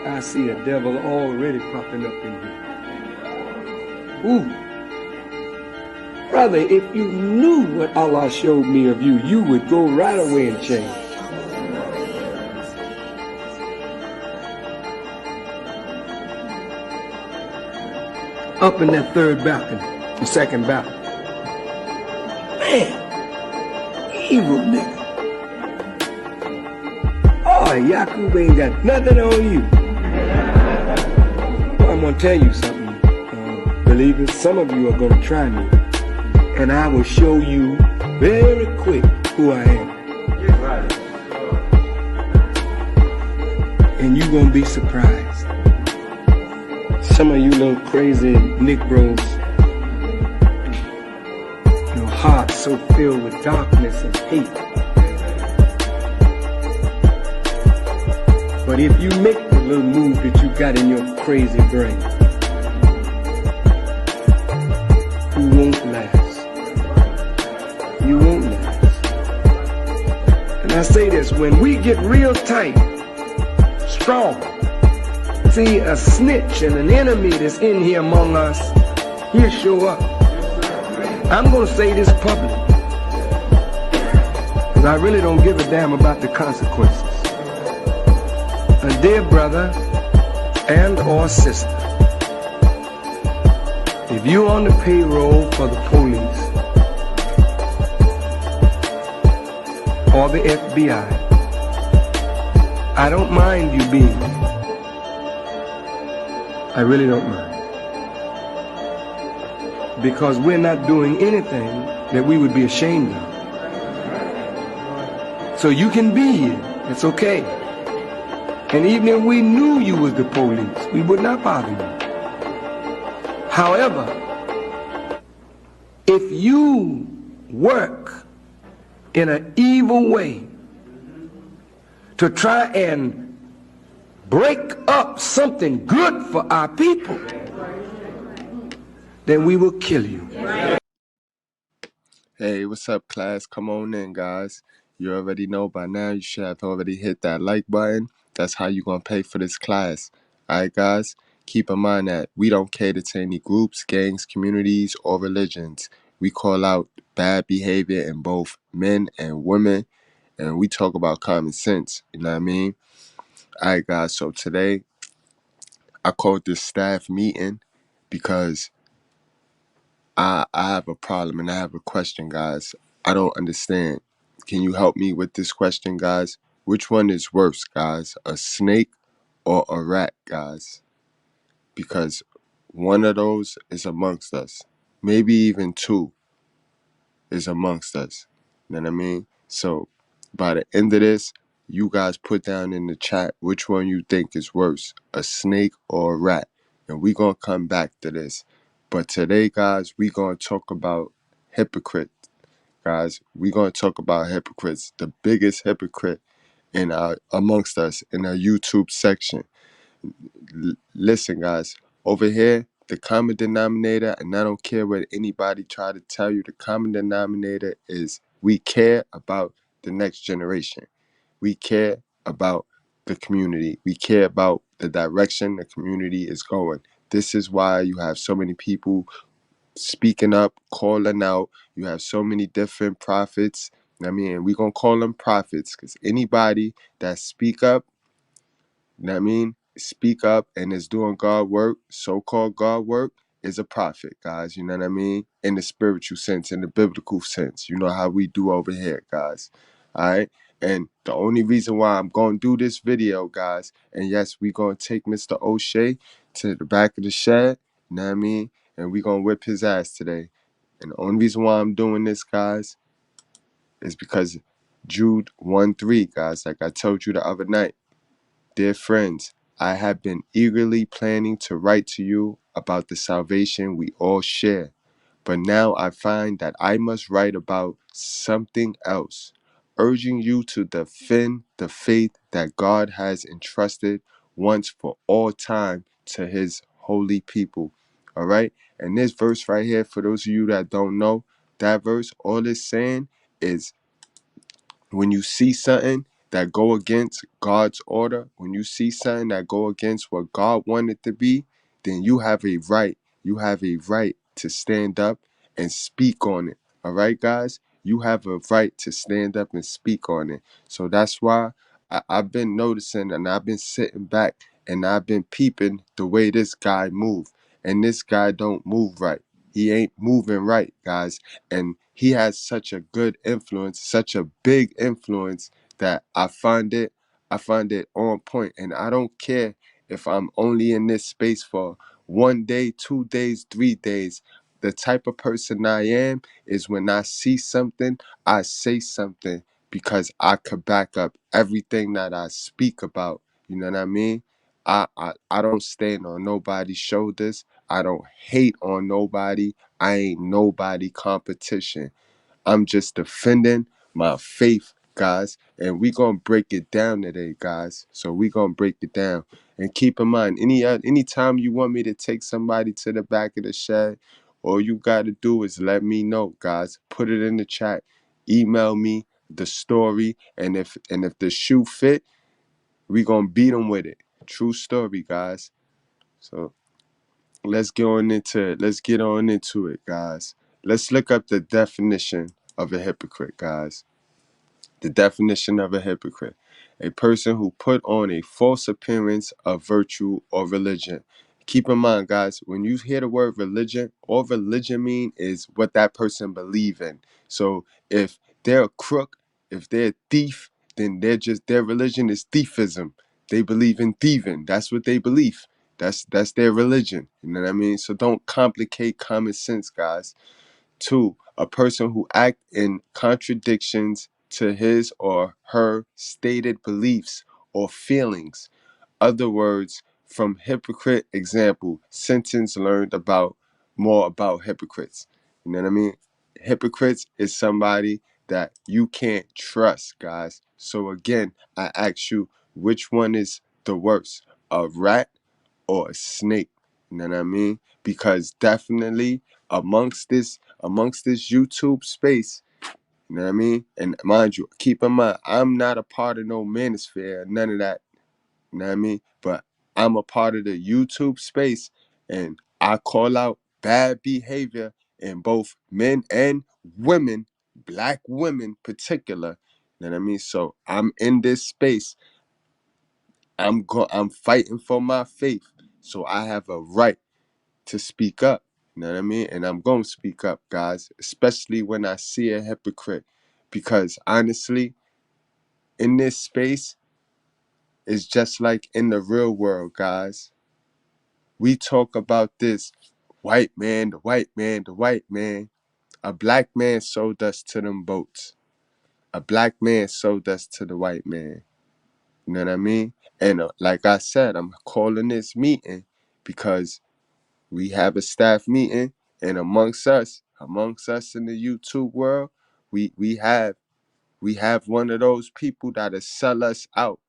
I see a devil already popping up in here. Ooh. Brother, if you knew what Allah showed me of you, you would go right away and change. Up in that third balcony, the second balcony. Man, evil nigga. Oh, Yakub ain't got nothing on you. Well, I'm gonna tell you something, believers. Some of you are gonna try me, and I will show you very quick who I am. And you're gonna be surprised. Some of you little crazy Negroes, your heart so filled with darkness and hate. But if you make the little move that you got in your crazy brain, you won't last. You won't last. And I say this, when we get real tight, strong, see a snitch and an enemy that's in here among us, he'll show up. I'm going to say this public, because I really don't give a damn about the consequences. A dear brother and or sister, if you're on the payroll for the police or the FBI, I don't mind you being there. I really don't mind. Because we're not doing anything that we would be ashamed of. So you can be here. It's okay. And even if we knew you was the police, we would not bother you. However, if you work in an evil way to try and break up something good for our people, then we will kill you. Hey, what's up, class? Come on in, guys. You already know by now, you should have already hit that like button. That's how you're going to pay for this class. All right, guys? Keep in mind that we don't cater to any groups, gangs, communities, or religions. We call out bad behavior in both men and women, and we talk about common sense. You know what I mean? All right, guys. So today, I called this staff meeting because I have a problem and I have a question, guys. I don't understand. Can you help me with this question, guys? Which one is worse, guys? A snake or a rat, guys? Because one of those is amongst us. Maybe even two is amongst us. You know what I mean? So by the end of this, you guys put down in the chat which one you think is worse, a snake or a rat. And we're going to come back to this. But today, guys, we're going to talk about hypocrite. Guys, we're going to talk about hypocrites, the biggest hypocrite in amongst us in our YouTube section. Listen, guys, over here, the common denominator, and I don't care what anybody try to tell you, the common denominator is we care about the next generation. We care about the community. We care about the direction the community is going. This is why you have so many people speaking up, calling out. You have so many different prophets. I mean, we're going to call them prophets because anybody that speak up, you know what I mean, speak up and is doing God work, so-called God work, is a prophet, guys. You know what I mean? In the spiritual sense, in the biblical sense. You know how we do over here, guys. All right? And the only reason why I'm going to do this video, guys, and yes, we're going to take Mr. Oshay to the back of the shed, you know what I mean? And we're going to whip his ass today. And the only reason why I'm doing this, guys, is because Jude 1:3, guys, like I told you the other night. Dear friends, I have been eagerly planning to write to you about the salvation we all share, but now I find that I must write about something else, urging you to defend the faith that God has entrusted once for all time to his holy people. All right? And this verse right here, for those of you that don't know, that verse, all it's saying is when you see something that go against God's order, when you see something that go against what God wanted to be, then you have a right. You have a right to stand up and speak on it. All right, guys? You have a right to stand up and speak on it. So that's why I've been noticing and I've been sitting back and I've been peeping the way this guy move. And this guy don't move right. He ain't moving right, guys. And he has such a good influence, such a big influence that I find it on point. And I don't care if I'm only in this space for 1 day, 2 days, 3 days. The type of person I am is when I see something, I say something because I could back up everything that I speak about. You know what I mean? I don't stand on nobody's shoulders. I don't hate on nobody. I ain't nobody competition. I'm just defending my faith, guys. And we gonna break it down today, guys. So we gonna break it down. And keep in mind, anytime you want me to take somebody to the back of the shed, all you gotta do is let me know, guys. Put it in the chat. Email me the story. And if the shoe fit, we gonna beat them with it. True story, guys. So let's get on into it, guys. Let's look up the definition of a hypocrite, guys. The definition of a hypocrite: a person who put on a false appearance of virtue or religion. Keep in mind, guys, when you hear the word religion, all religion mean is what that person believe in. So if they're a crook, if they're a thief, then their religion is thiefism. They believe in thieving. That's what they believe. That's their religion. You know what I mean? So don't complicate common sense, guys. Two, a person who act in contradictions to his or her stated beliefs or feelings. Other words, from hypocrite example, sentence learned about more about hypocrites. You know what I mean? Hypocrites is somebody that you can't trust, guys. So again, I ask you, which one is the worst? A rat or a snake? You know what I mean? Because definitely amongst this YouTube space, you know what I mean? And mind you, keep in mind, I'm not a part of no manosphere, none of that. You know what I mean? But I'm a part of the YouTube space and I call out bad behavior in both men and women, black women particular. You know what I mean? So I'm in this space. I'm fighting for my faith. So I have a right to speak up. You know what I mean? And I'm going to speak up, guys, especially when I see a hypocrite. Because honestly, in this space, it's just like in the real world, guys. We talk about this white man, the white man, the white man. A black man sold us to them boats. A black man sold us to the white man. You know what I mean? And like I said, I'm calling this meeting because we have a staff meeting, and amongst us in the YouTube world, we have one of those people that'll sell us out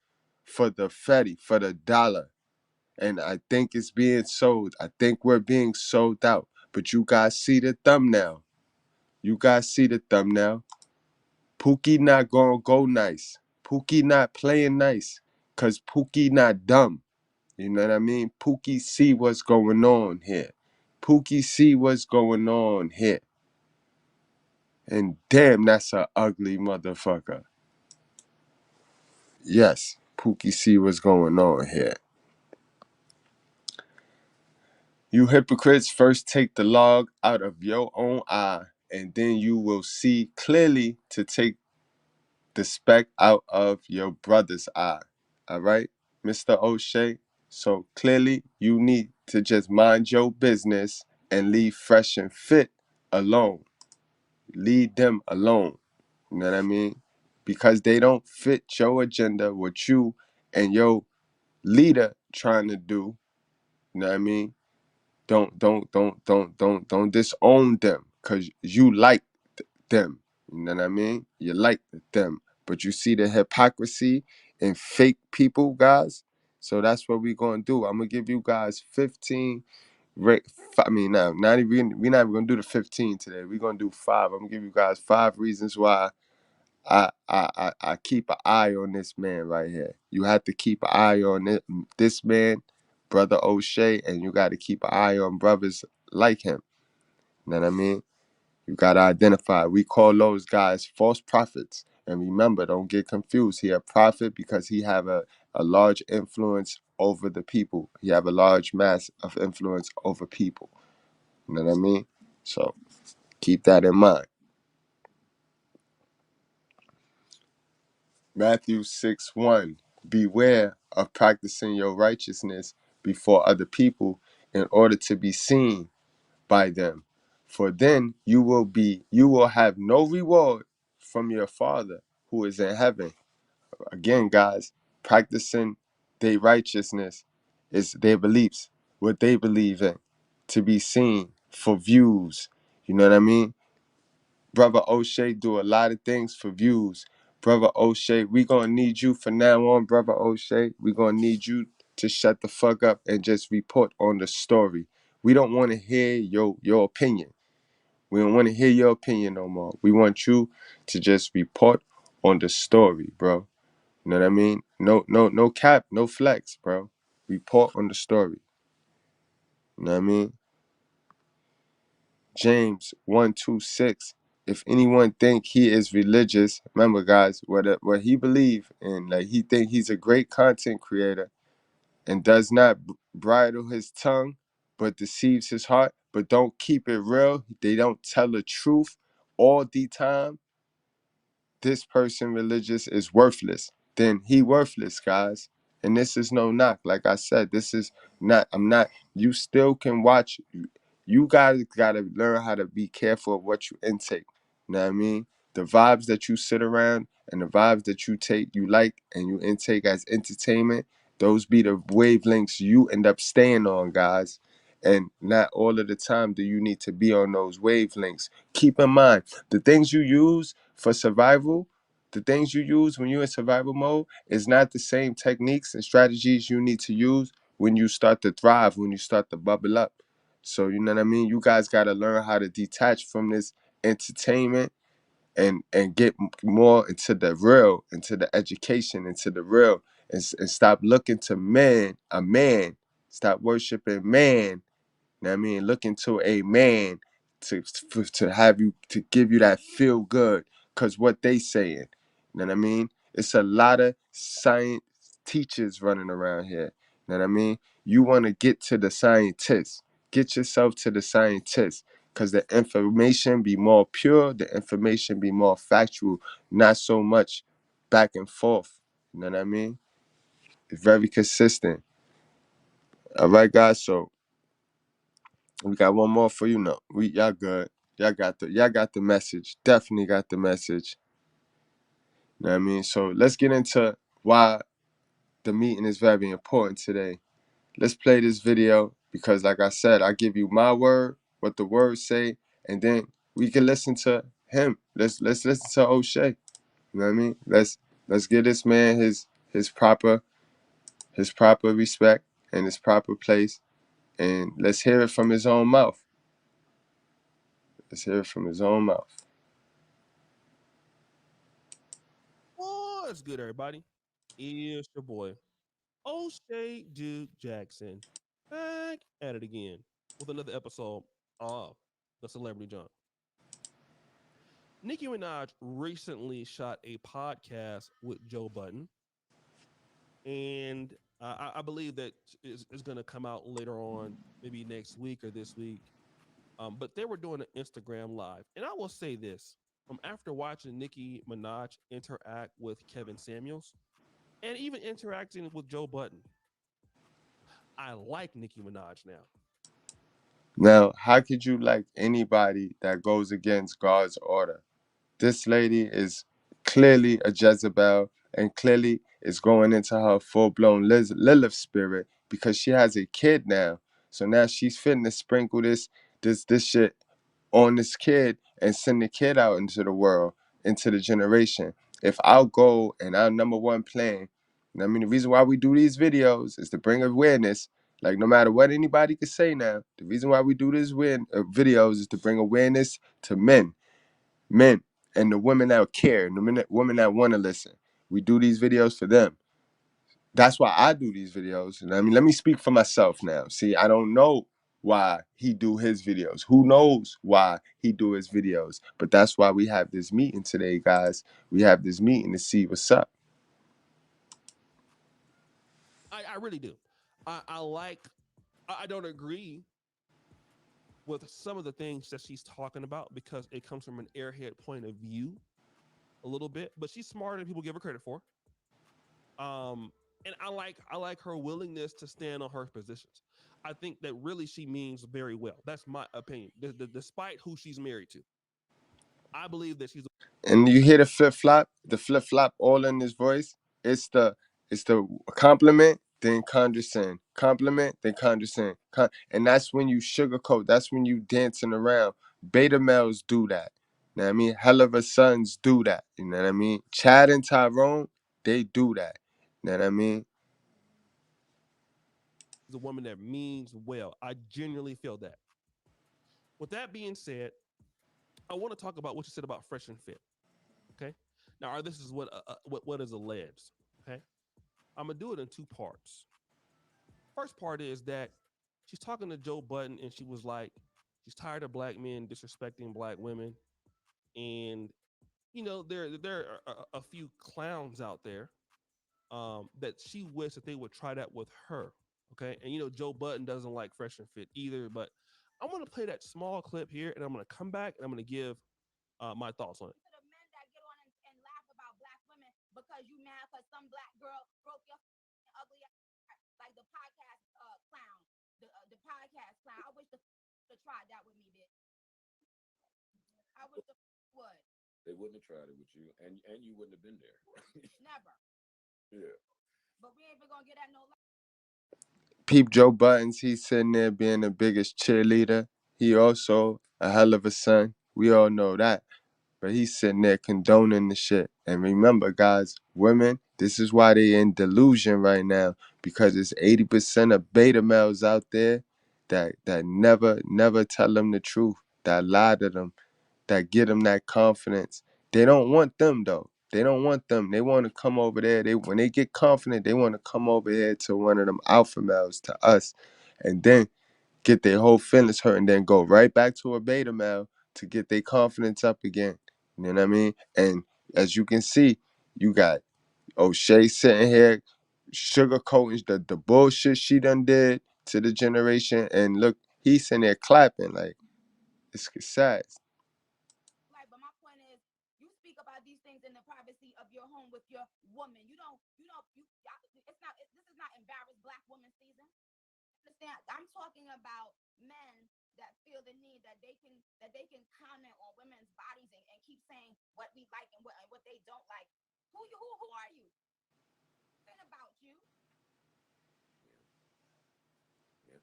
for the fetty, for the dollar. And I think it's being sold. I think we're being sold out. But you guys see the thumbnail. You guys see the thumbnail. Pookie not gonna go nice. Pookie not playing nice. Cause Pookie not dumb. You know what I mean? Pookie see what's going on here. Pookie see what's going on here. And damn, that's a ugly motherfucker. Yes, Pookie see what's going on here. You hypocrites, first take the log out of your own eye, and then you will see clearly to take the speck out of your brother's eye. All right, Mr. O'Shea? So clearly, you need to just mind your business and leave Fresh and Fit alone. Leave them alone. You know what I mean? Because they don't fit your agenda, what you and your leader trying to do. You know what I mean? Don't disown them because you like them. You know what I mean? You like them. But you see the hypocrisy in fake people, guys. So that's what we're gonna do. I'm gonna give you guys 15. I mean, now, not even we're not even gonna do the 15 today. We're gonna do 5. I'm gonna give you guys 5 reasons why I keep an eye on this man right here. You have to keep an eye on this man, brother Oshay, and you got to keep an eye on brothers like him. You know what I mean? You got to identify. We call those guys false prophets. And remember, don't get confused. He a prophet because he have a large influence over the people. He have a large mass of influence over people. You know what I mean? So keep that in mind. Matthew 6:1. Beware of practicing your righteousness before other people in order to be seen by them. For then you will have no reward from your Father who is in heaven. Again, guys, practicing their righteousness is their beliefs, what they believe in, to be seen for views. You know what I mean? Brother O'Shea do a lot of things for views. Brother O'Shea, we gonna need you from now on, Brother O'Shea. We gonna need you to shut the fuck up and just report on the story. We don't want to hear your opinion. We don't want to hear your opinion no more. We want you to just report on the story, bro. You know what I mean? No cap, no flex, bro. Report on the story. You know what I mean? James 1:26. If anyone think he is religious, remember guys, what he believe in, like he think he's a great content creator and does not bridle his tongue, but deceives his heart, but don't keep it real. They don't tell the truth all the time. This person religious is worthless. Then he worthless, guys. And this is no knock. Like I said, this is not, I'm not, you still can watch. You guys gotta learn how to be careful of what you intake. You know what I mean? The vibes that you sit around and the vibes that you take, you like and you intake as entertainment, those be the wavelengths you end up staying on, guys. And not all of the time do you need to be on those wavelengths. Keep in mind, the things you use for survival, the things you use when you're in survival mode is not the same techniques and strategies you need to use when you start to thrive, when you start to bubble up. So you know what I mean? You guys got to learn how to detach from this entertainment and get more into the real, into the education, into the real, and stop looking to a man. Stop worshiping man. You know what I mean? Looking to a man to have you, to give you that feel good, cause what they saying. You know what I mean? It's a lot of science teachers running around here. You know what I mean? You want to get to the scientists. Get yourself to the scientists, cause the information be more pure, the information be more factual, not so much back and forth. You know what I mean? It's very consistent. All right, guys. So we got one more for you. No, y'all good. Y'all got the message. Definitely got the message. You know what I mean? So let's get into why the meeting is very important today. Let's play this video because like I said, I give you my word, what the words say, and then we can listen to him. Let's listen to O'Shea. You know what I mean? Let's give this man his proper respect and his proper place, and let's hear it from his own mouth. Let's hear it from his own mouth. What's good, everybody? It's your boy, O'Shea Duke Jackson, back at it again with another episode of The Celebrity Junk. Nicki Minaj recently shot a podcast with Joe Budden, and I believe that is going to come out later on, maybe next week or this week. But they were doing an Instagram live, and I will say this: after watching Nicki Minaj interact with Kevin Samuels, and even interacting with Joe Budden, I like Nicki Minaj now. Now, how could you like anybody that goes against God's order? This lady is clearly a Jezebel and clearly is going into her full-blown Lilith spirit because she has a kid now. So now she's fitting to sprinkle this shit on this kid and send the kid out into the world, into the generation. If our goal and our number one plan, and I mean, the reason why we do these videos is to bring awareness. Like, no matter what anybody can say now, the reason why we do these videos is to bring awareness to men. Men, and the women that care, and the women that want to listen. We do these videos for them. That's why I do these videos. And I mean, let me speak for myself now. See, I don't know why he do his videos. Who knows why he do his videos? But that's why we have this meeting today, guys. We have this meeting to see what's up. I really do. I like. I don't agree with some of the things that she's talking about because it comes from an airhead point of view a little bit. But she's smarter than people give her credit for. Um, and I like her willingness to stand on her positions. I think that really she means very well. That's my opinion. Despite who she's married to, I believe that she's. And you hear the flip flop all in his voice. It's the compliment, then condescend, compliment, then condescend, and that's when you sugarcoat. That's when you dancing around. Beta males do that. You know what I mean? Hell of a sons do that. You know what I mean? Chad and Tyrone, they do that. You know what I mean? A woman that means well. I genuinely feel that. With that being said, I want to talk about what you said about fresh and fit. Okay. Now, this is what is alleged. Okay. I'm gonna do it in two parts. First part is that she's talking to Joe Budden and she was like, she's tired of black men disrespecting black women, and there are a few clowns out there that she wished that they would try that with her. Okay, and Joe Budden doesn't like fresh and fit either, but I'm gonna play that small clip here, and I'm gonna come back and I'm gonna give my thoughts on it. To the men that get on and laugh about black women because you mad because some black girl broke your ugly ass, like the podcast clown, the podcast clown. I wish the have tried that with me, bitch. I wish the would. They wouldn't have tried it with you, and you wouldn't have been there. Never. Yeah. But we ain't even gonna get at no. Peep Joe Buttons, he's sitting there being the biggest cheerleader. He also a hell of a son. We all know that. But he's sitting there condoning the shit. And remember, guys, women, this is why they in delusion right now. Because it's 80% of beta males out there that never tell them the truth, that lie to them, that get them that confidence. They don't want them though. They don't want them. They want to come over there. When they get confident, they want to come over here to one of them alpha males, to us, and then get their whole feelings hurt, and then go right back to a beta male to get their confidence up again. You know what I mean? And as you can see, you got Oshay sitting here sugarcoating the bullshit she done did to the generation, and look, he's sitting there clapping like it's sad. Right, but my point is, you speak about these things in the privacy of your home with your woman. You don't, it's not, this is not embarrassed black woman season. Understand? I'm talking about men that feel the need that they can comment on women's bodies and keep saying what we like and what they don't like. Who are you? It ain't about you. Yeah.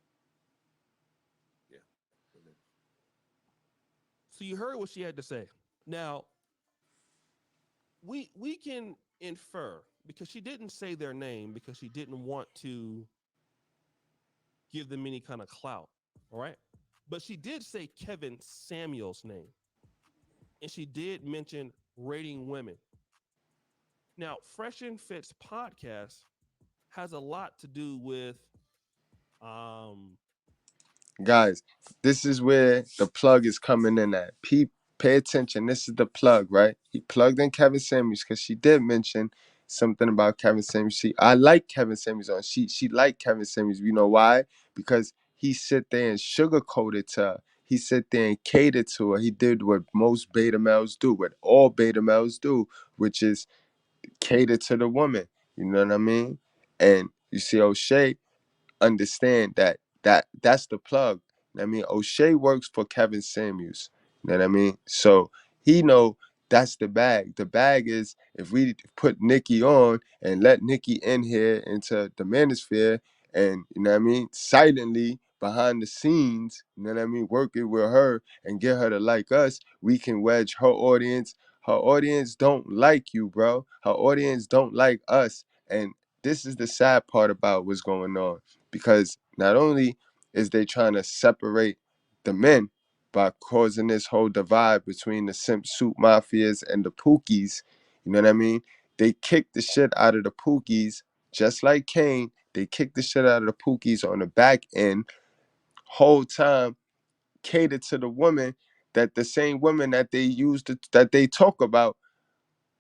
Yeah. Yeah. So you heard what she had to say. Now, we can infer, because she didn't say their name because she didn't want to give them any kind of clout. All right. But she did say Kevin Samuels' name. And she did mention rating women. Now, Fresh and Fit's podcast has a lot to do with um Guys, this is where the plug is coming in at. Pay attention. This is the plug, right? He plugged in Kevin Samuels because she did mention something about Kevin Samuels. I like Kevin Samuels on. She liked Kevin Samuels. You know why? Because he sit there and sugarcoated to her. He sit there and catered to her. He did what most beta males do, what all beta males do, which is cater to the woman. You know what I mean? And you see O'Shea understand that's the plug. I mean, O'Shea works for Kevin Samuels. You know what I mean? So he know that's the bag. The bag is if we put Nicki on and let Nicki in here into the manosphere, and you know what I mean, silently behind the scenes, you know what I mean, working with her and get her to like us, we can wedge her audience. Her audience don't like you, bro. Her audience don't like us. And this is the sad part about what's going on, because not only is they trying to separate the men, by causing this whole divide between the simp suit mafias and the pookies. You know what I mean? They kicked the shit out of the pookies, just like Kane. They kicked the shit out of the pookies on the back end, whole time catered to the women, that the same women that they used to, that they talk about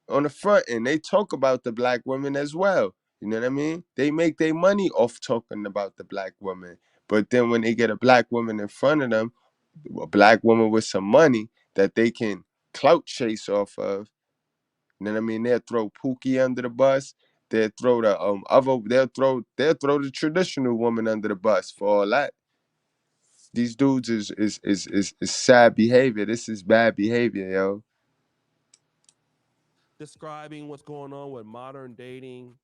on the front end. They talk about the black women as well. You know what I mean? They make their money off talking about the black woman. But then when they get a black woman in front of them, a black woman with some money that they can clout chase off of, you know what I mean? They'll throw Pookie under the bus. They'll throw the other. They'll throw the traditional woman under the bus for all that. These dudes is sad behavior. This is bad behavior, yo. Describing what's going on with modern dating.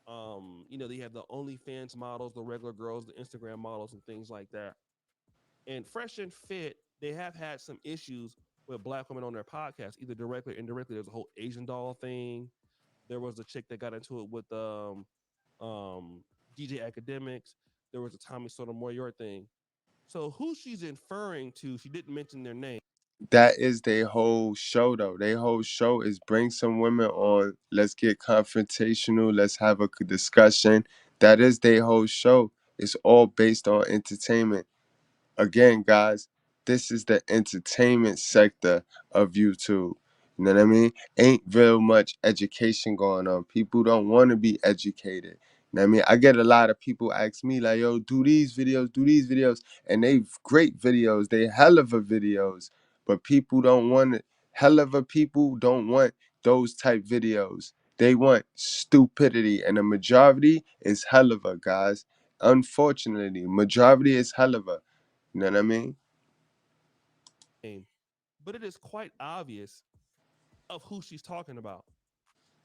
They have the OnlyFans models, the regular girls, the Instagram models, and things like that. And Fresh and Fit, they have had some issues with black women on their podcast, either directly or indirectly. There's a whole Asian doll thing. There was a chick that got into it with DJ Academics. There was a Tommy Sotomayor thing. So who she's inferring to, she didn't mention their name. That is their whole show, though. Their whole show is bring some women on. Let's get confrontational. Let's have a discussion. That is their whole show. It's all based on entertainment. Again, guys, this is the entertainment sector of YouTube. You know what I mean? Ain't real much education going on. People don't want to be educated. You know what I mean? I get a lot of people ask me, like, yo, do these videos. And they great videos. They hell of a videos. But people don't want it. Hell of a people don't want those type videos. They want stupidity. And the majority is hell of a, guys. Unfortunately, majority is hell of a. You know what I mean? But it is quite obvious of who she's talking about.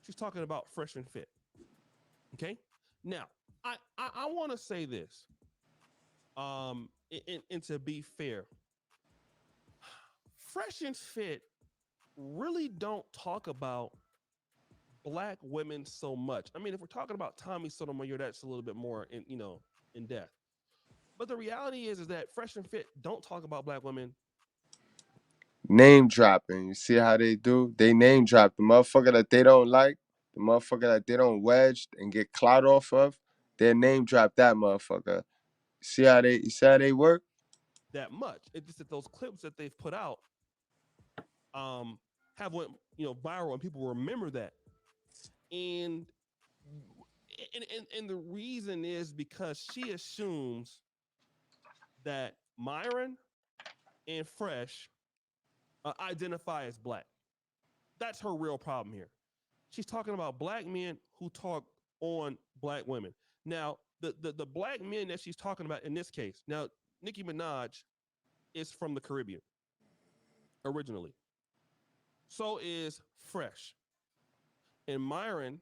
She's talking about Fresh and Fit. Okay. Now, I want to say this. And to be fair, Fresh and Fit really don't talk about black women so much. I mean, if we're talking about Tommy Sotomayor, that's a little bit more in depth. But the reality is that Fresh and Fit don't talk about black women. Name dropping. You see how they do? They name drop the motherfucker that they don't like, the motherfucker that they don't wedge and get clout off of. They name drop that motherfucker. You see how they work? That much. It's just that those clips that they've put out have went viral and people remember that. And the reason is because she assumes that Myron and Fresh identify as black. That's her real problem here. She's talking about black men who talk on black women. Now, the black men that she's talking about in this case, now, Nicki Minaj is from the Caribbean originally. So is Fresh. And Myron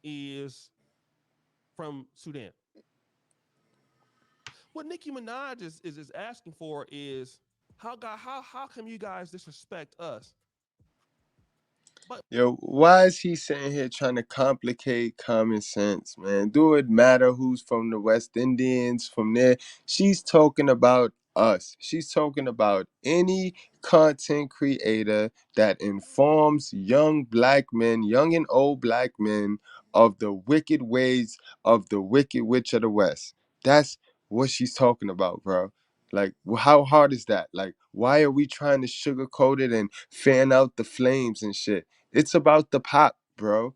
is from Sudan. What Nicki Minaj is asking for is how come you guys disrespect us? But Yo, why is he sitting here trying to complicate common sense, man? Do it matter who's from the West Indians, from there? She's talking about us. She's talking about any content creator that informs young black men, young and old black men, of the wicked ways of the wicked witch of the West. That's what she's talking about, bro. Like, how hard is that? Like, why are we trying to sugarcoat it and fan out the flames and shit? It's about the pop, bro.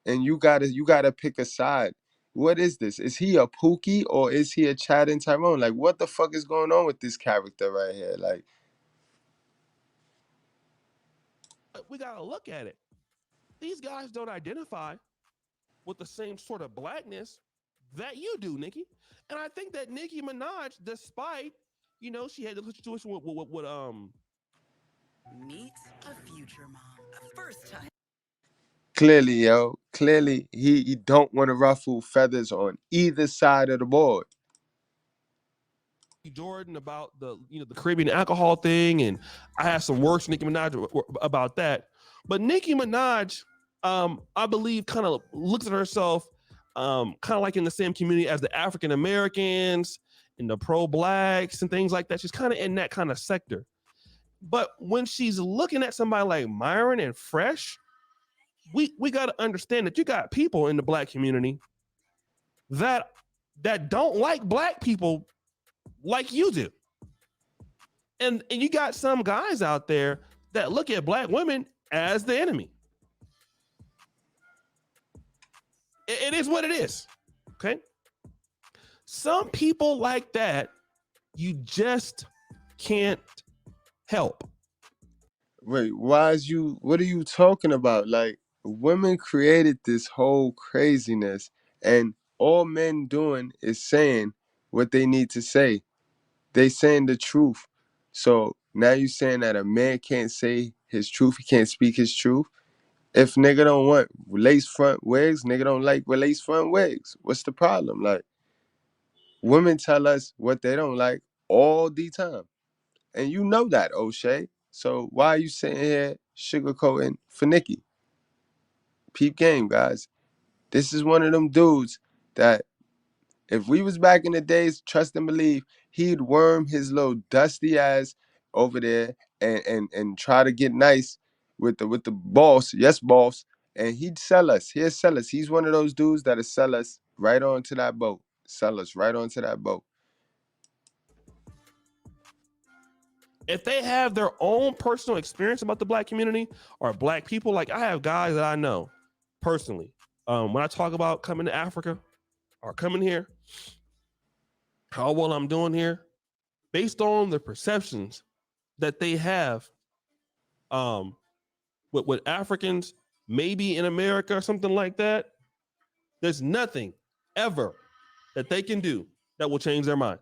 And you gotta pick a side. What is this? Is he a Pookie or is he a Chad and Tyrone? Like, what the fuck is going on with this character right here? Like, we gotta look at it. These guys don't identify with the same sort of blackness that you do, Nicki. And I think that Nicki Minaj, despite she had the situation with Meet a future mom. A first time. clearly, yo, clearly he don't want to ruffle feathers on either side of the board. Jordan about the Caribbean alcohol thing, and I had some works Nicki Minaj about that. But Nicki Minaj, I believe, kind of looks at herself, kind of like in the same community as the African Americans and the pro blacks and things like that. She's kind of in that kind of sector. But when she's looking at somebody like Myron and Fresh, we got to understand that you got people in the black community that don't like black people like you do. And you got some guys out there that look at black women as the enemy. It is what it is. Okay? Some people like that, you just can't help. Wait, what are you talking about? Like, women created this whole craziness, and all men doing is saying what they need to say. They saying the truth. So now you saying that a man can't say his truth, he can't speak his truth? If nigga don't want lace front wigs, nigga don't like lace front wigs. What's the problem? Like, women tell us what they don't like all the time. And you know that, Oshay. So why are you sitting here sugarcoating for Nicki? Peep game, guys. This is one of them dudes that if we was back in the days, trust and believe, he'd worm his little dusty ass over there and try to get nice with the boss, yes boss, and he'd sell us. He'll sell us. He's one of those dudes that'll sell us right onto that boat. Sell us right onto that boat. If they have their own personal experience about the black community or black people, like I have guys that I know personally. When I talk about coming to Africa or coming here, how well I'm doing here, based on the perceptions that they have with Africans, maybe in America or something like that, there's nothing ever that they can do that will change their mind.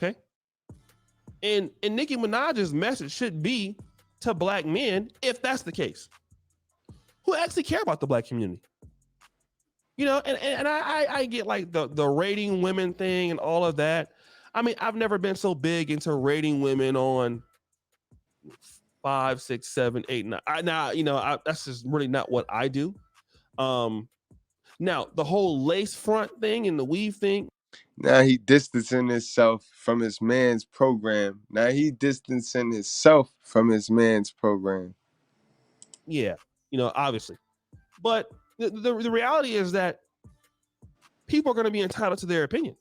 Okay? And Nicki Minaj's message should be to black men, if that's the case, who actually care about the black community. You know, and I get like the rating women thing and all of that. I mean, I've never been so big into rating women on 5, 6, 7, 8, 9. That's just really not what I do. Now the whole lace front thing and the weave thing. Now he distancing himself from his man's program. Now he distancing himself from his man's program. Yeah, obviously. But the reality is that people are going to be entitled to their opinion.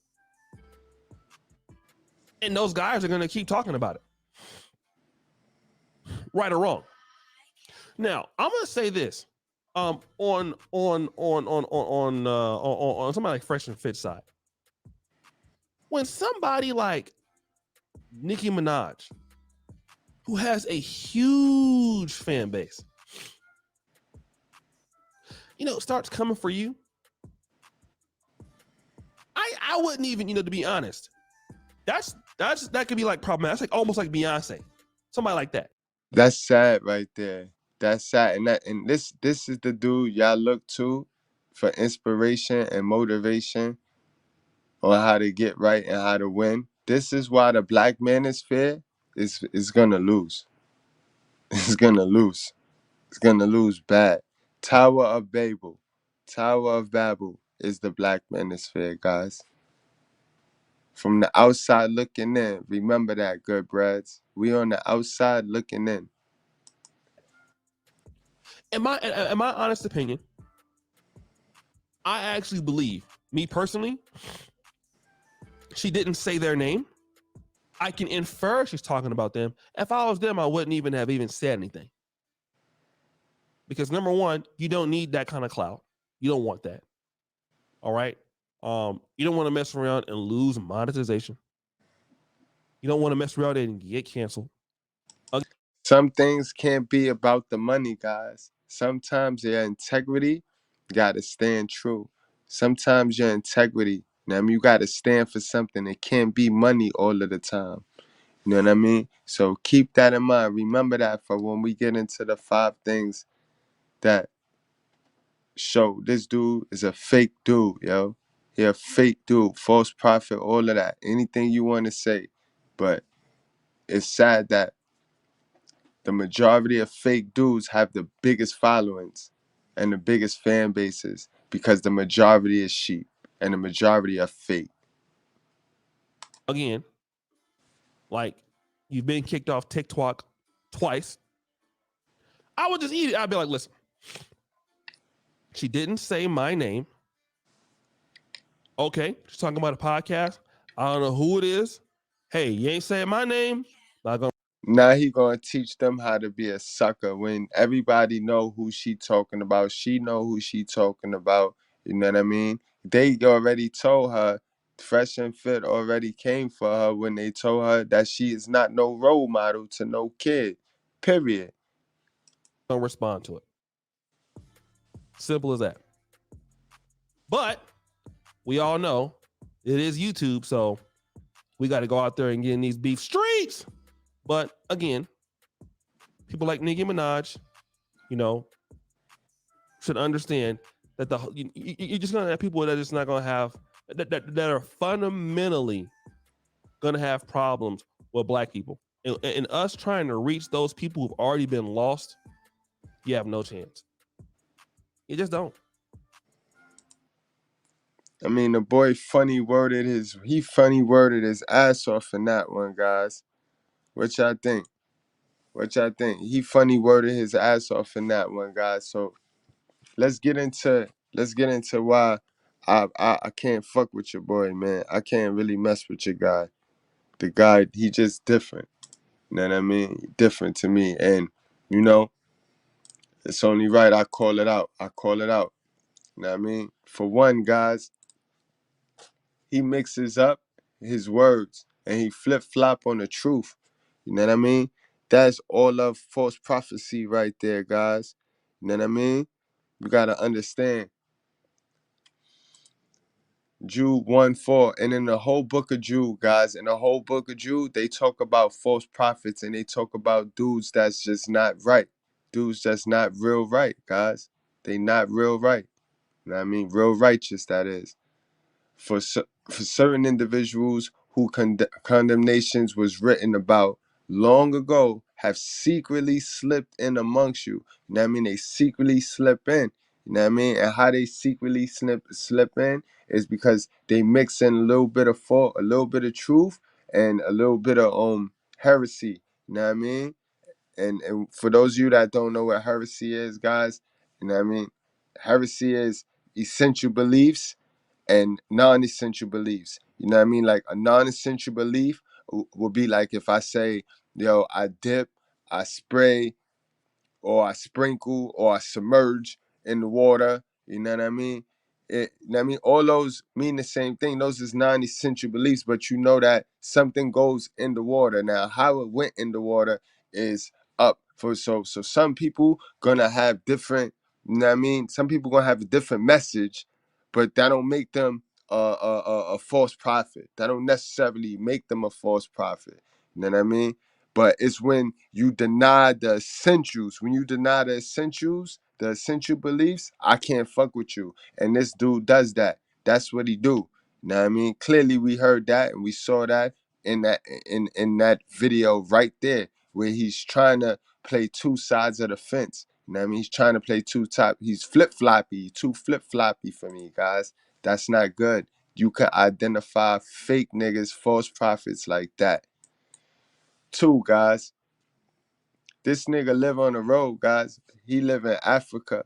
And those guys are going to keep talking about it. Right or wrong. Now, I'm going to say this. On somebody like Fresh and Fit side. When somebody like Nicki Minaj, who has a huge fan base, starts coming for you, I wouldn't even, to be honest, that could be like problematic. That's like almost like Beyonce, somebody like that. That's sad right there. That's sad. And this is the dude y'all look to for inspiration and motivation on how to get right and how to win. This is why the black manosphere is gonna lose. It's gonna lose. It's gonna lose bad. Tower of Babel. Tower of Babel is the black manosphere, guys. From the outside looking in, remember that, good brads. We on the outside looking in. In my honest opinion, I actually believe, me personally, she didn't say their name. I can infer she's talking about them. If I was them, I wouldn't even have said anything. Because number one, you don't need that kind of clout. You don't want that. All right. You don't want to mess around and lose monetization. You don't want to mess around and get canceled. Some things can't be about the money, guys. Sometimes your integrity gotta stand true. Sometimes your integrity, you gotta stand for something. It can't be money all of the time. You know what I mean? So keep that in mind. Remember that for when we get into the 5 things that show this dude is a fake dude, yo. He a fake dude, false prophet, all of that. Anything you want to say. But it's sad that the majority of fake dudes have the biggest followings and the biggest fan bases because the majority is sheep and the majority are fake. Again, like You've been kicked off TikTok twice. I would just eat it. I'd be like, listen, she didn't say my name. Okay, she's talking about a podcast. I don't know who it is. Hey, you ain't saying my name. Not gonna. Now he gonna teach them how to be a sucker when everybody know who she talking about. She know who she talking about. You know what I mean? They already told her, Fresh and Fit already came for her when they told her that she is not no role model to no kid. Period. Don't respond to it. Simple as that. But we all know it is YouTube, so we got to go out there and get in these beef streets. But again, people like Nicki Minaj, you know, should understand that you're just gonna have people that are just not gonna have that are fundamentally gonna have problems with black people, and us trying to reach those people who've already been lost. You have no chance. You just don't. I mean, the boy funny worded his ass off in that one, guys. What y'all think? What y'all think? He funny worded his ass off in that one, guys. So let's get into why I can't fuck with your boy, man. I can't really mess with your guy. The guy, he just different. You know what I mean? Different to me. And you know, it's only right I call it out. I call it out. You know what I mean? For one, guys, he mixes up his words and he flip-flop on the truth. You know what I mean? That's all of false prophecy right there, guys. You know what I mean? We gotta understand. Jude 1:4. And in the whole book of Jude, guys, in the whole book of Jude, they talk about false prophets and they talk about dudes that's just not right. Dudes that's not real right, guys. They not real right. You know what I mean? Real righteous, that is. For certain individuals who condemnations was written about long ago have secretly slipped in amongst you. You know what I mean? They secretly slip in. You know what I mean? And how they secretly slip in is because they mix in a little bit of fault, a little bit of truth, and a little bit of heresy. You know what I mean? And for those of you that don't know what heresy is, guys, you know what I mean? Heresy is essential beliefs and non-essential beliefs. You know what I mean? Like a non-essential belief would be like if I say, yo, I dip, I spray, or I sprinkle, or I submerge in the water. You know what I mean? You know what I mean? All those mean the same thing. Those is non-essential beliefs, but you know that something goes in the water. Now, how it went in the water is up. So some people gonna have different, you know what I mean? Some people gonna have a different message, but that don't make them a false prophet. That don't necessarily make them a false prophet. You know what I mean? But it's when you deny the essentials. When you deny the essentials, the essential beliefs, I can't fuck with you. And this dude does that. That's what he do. You know what I mean? Clearly we heard that and we saw that in that video right there where he's trying to play two sides of the fence. You know what I mean? He's trying to play he's flip-floppy, too flip-floppy for me, guys. That's not good. You can identify fake niggas, false prophets like that. Two, guys. This nigga live on the road, guys. He live in Africa.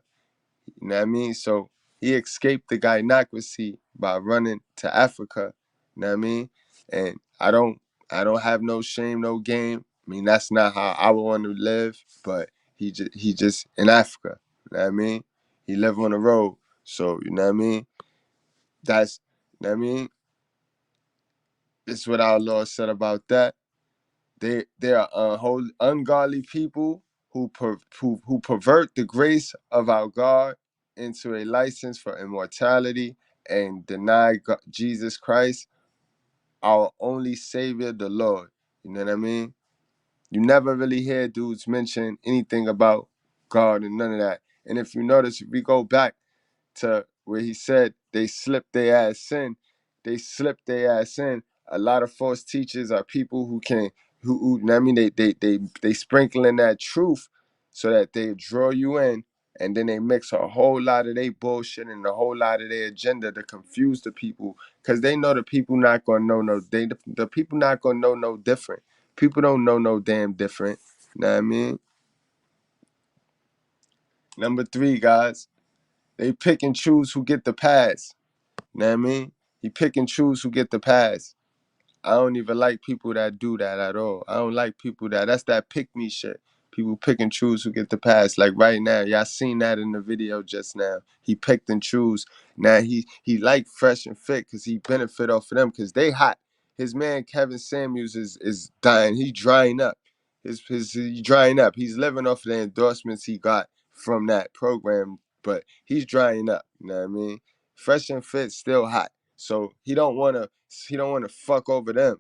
You know what I mean? So he escaped the gynocracy by running to Africa. You know what I mean? And I don't have no shame, no game. I mean, that's not how I would want to live, but he just in Africa. You know what I mean? He live on the road. So, you know what I mean? That's, you know what I mean? This is what our Lord said about that. They are ungodly people who pervert the grace of our God into a license for immortality and deny Jesus Christ, our only Savior, the Lord. You know what I mean? You never really hear dudes mention anything about God and none of that. And if you notice, if we go back to where he said they slipped their ass in. They slipped their ass in. A lot of false teachers are people who I mean they sprinkle in that truth so that they draw you in, and then they mix a whole lot of their bullshit and a whole lot of their agenda to confuse the people, because they know the people not gonna know the people not gonna know no different. People don't know no damn different. You know what I mean? Number 3, guys, they pick and choose who get the pass. You know what I mean? He pick and choose who get the pass. I don't even like people that do that at all. I don't like people that's that pick me shit. People pick and choose who get the pass. Like right now, y'all seen that in the video just now. He picked and choose. Now he like Fresh and Fit because he benefit off of them because they hot. His man Kevin Samuels is dying. He drying up. He drying up. He's living off of the endorsements he got from that program, but he's drying up. You know what I mean? Fresh and Fit still hot. So he don't wanna fuck over them.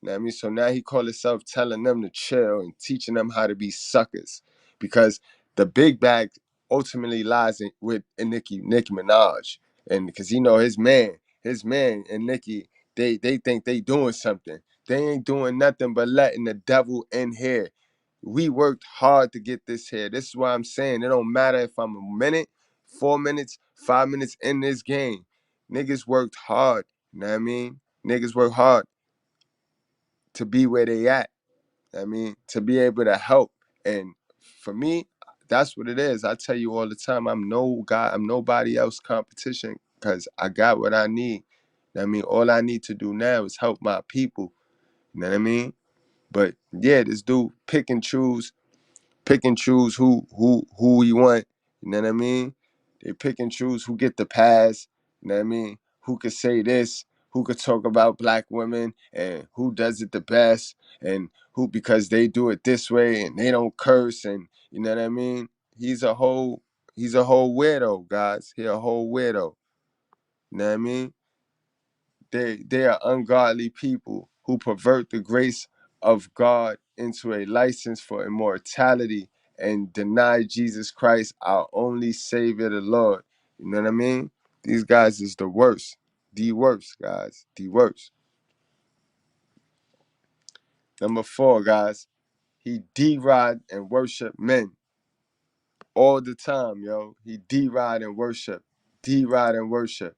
You know what I mean? So now he call himself telling them to chill and teaching them how to be suckers. Because the big bag ultimately lies in Nicki Minaj. And because his man and Nicki, they think they doing something. They ain't doing nothing but letting the devil in here. We worked hard to get this here. This is why I'm saying it don't matter if I'm a minute, 4 minutes, 5 minutes in this game. Niggas worked hard. You know what I mean? Niggas work hard to be where they at. I mean, to be able to help. And for me, that's what it is. I tell you all the time, I'm nobody else competition because I got what I need. I mean, all I need to do now is help my people. You know what I mean? But yeah, this dude pick and choose who we want. You know what I mean? They pick and choose who get the pass. You know what I mean? Who could say this? Who could talk about black women and who does it the best and who because they do it this way and they don't curse and you know what I mean? He's a whole weirdo, guys. He a whole weirdo. You know what I mean? They are ungodly people who pervert the grace of God into a license for immortality and deny Jesus Christ, our only Savior, the Lord. You know what I mean? These guys is the worst. The worst, guys. The worst. Number 4, guys. He deride and worship men all the time, yo. He deride and worship. Deride and worship.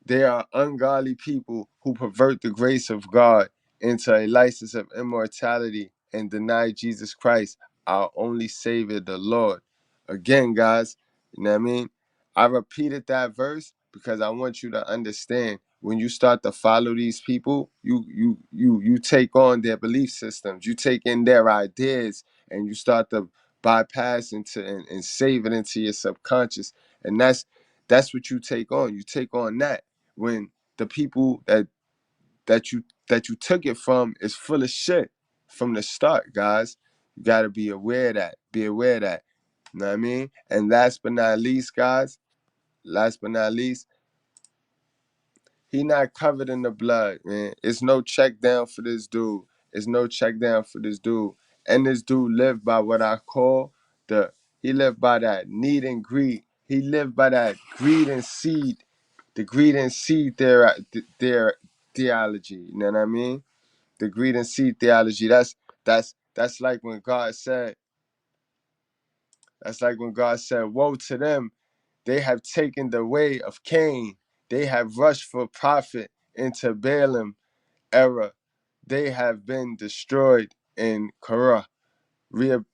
They are ungodly people who pervert the grace of God into a license of immortality and deny Jesus Christ, our only Savior, the Lord. Again, guys, you know what I mean? I repeated that verse because I want you to understand when you start to follow these people, you take on their belief systems, you take in their ideas, and you start to bypass into and save it into your subconscious. And that's what you take on. You take on that when the people that you took it from is full of shit from the start, guys. You gotta be aware of that. Be aware of that. You know what I mean? And last but not least, guys, last but not least, he not covered in the blood, man. It's no check down for this dude. It's no check down for this dude. And this dude lived by what I call he lived by that need and greed. He lived by that greed and seed, the greed and seed theology. You know what I mean? The greed and seed theology. That's like when God said, woe to them, they have taken the way of Cain. They have rushed for profit into Balaam era. They have been destroyed in Korah. You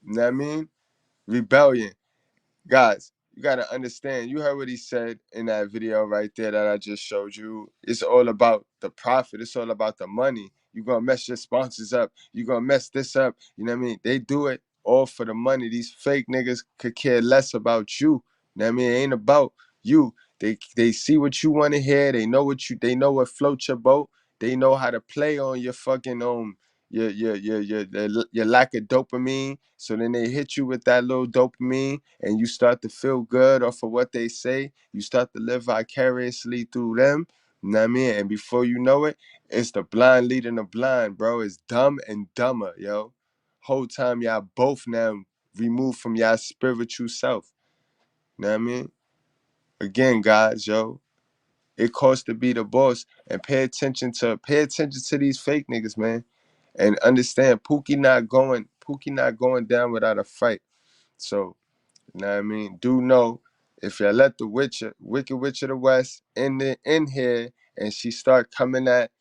know what I mean? Rebellion. Guys, you gotta understand. You heard what he said in that video right there that I just showed you. It's all about the profit. It's all about the money. You're gonna mess your sponsors up. You're gonna mess this up. You know what I mean? They do it all for the money. These fake niggas could care less about you. You know what I mean? It ain't about you. They see what you want to hear. They know what floats your boat. They know how to play on your fucking your lack of dopamine. So then they hit you with that little dopamine and you start to feel good off of what they say. You start to live vicariously through them. You know what I mean? And before you know it, it's the blind leading the blind, bro. It's dumb and dumber, yo. Whole time y'all both now removed from y'all spiritual self. You know what I mean? Again, guys, yo. It costs to be the boss and pay attention to these fake niggas, man. And understand Pookie not going down without a fight. So, you know what I mean? Do know if you let the wicked witch of the West in here and she start coming at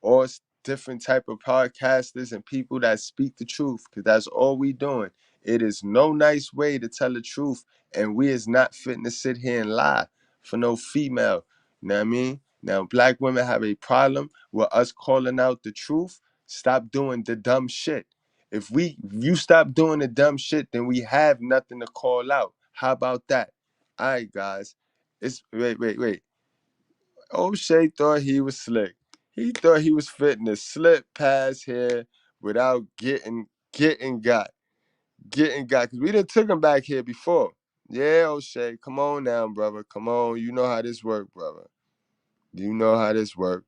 all different type of podcasters and people that speak the truth, because that's all we doing. It is no nice way to tell the truth, and we is not fitting to sit here and lie for no female. You know what I mean? Now, black women have a problem with us calling out the truth. Stop doing the dumb shit. If you stop doing the dumb shit, then we have nothing to call out. How about that? All right, guys. Wait. O'Shea thought he was slick. He thought he was fitting to slip past here without getting got. Cause we done took him back here before. Yeah, O'Shea, come on now, brother. Come on. You know how this work, brother. You know how this work.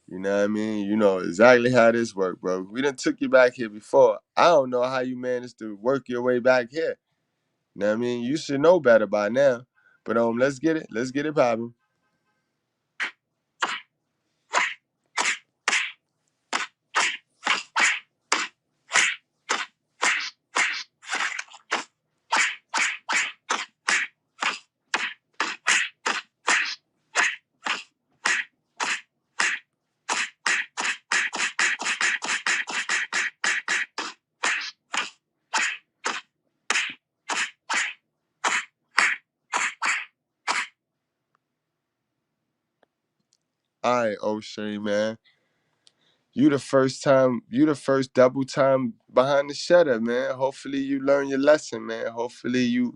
You know what I mean? You know exactly how this work, bro. We done took you back here before. I don't know how you managed to work your way back here. You know what I mean? You should know better by now. But let's get it. Let's get it poppin'. All right, O'Shea, man. You the first double time behind the shutter, man. Hopefully you learn your lesson, man. Hopefully you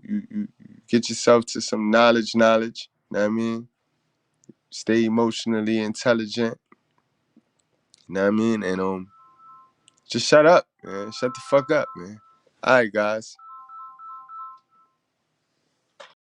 get yourself to some knowledge. You know what I mean? Stay emotionally intelligent. You know what I mean? And just shut up, man. Shut the fuck up, man. All right, guys.